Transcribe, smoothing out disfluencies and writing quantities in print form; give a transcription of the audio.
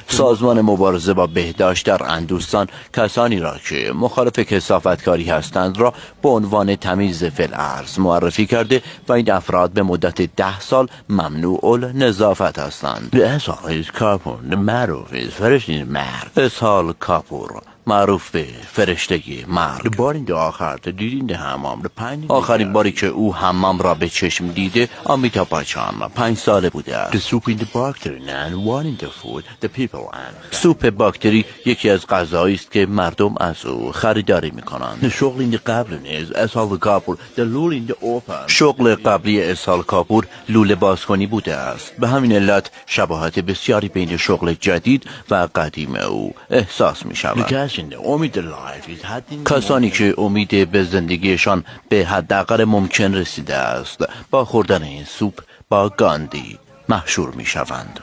سازمان مبارزه با بهداشت در اندوستان کسانی را که مخالف کثافتکاری هستند را به عنوان تمیز فی‌الارض معرفی کرده و این افراد به مدت 10 سال ممنوع النظافت هستند. اسحاق کاپور معروف به فرشته مرگ. آخرین باری که او حمام را به چشم دیده آمیتا بچان 5 ساله بوده است. سوپ باکتری یکی از غذاهایی است که مردم از او خریداری می‌کنند. شغل قبلی اسحاق کاپور لوله بازکنی بوده است. به همین علت شباهت بسیاری بین شغل جدید و قدیم او احساس می‌شود. کسانی که امید به زندگیشان به حداقل ممکن رسیده است با خوردن این سوپ با گاندی محشور می شوند.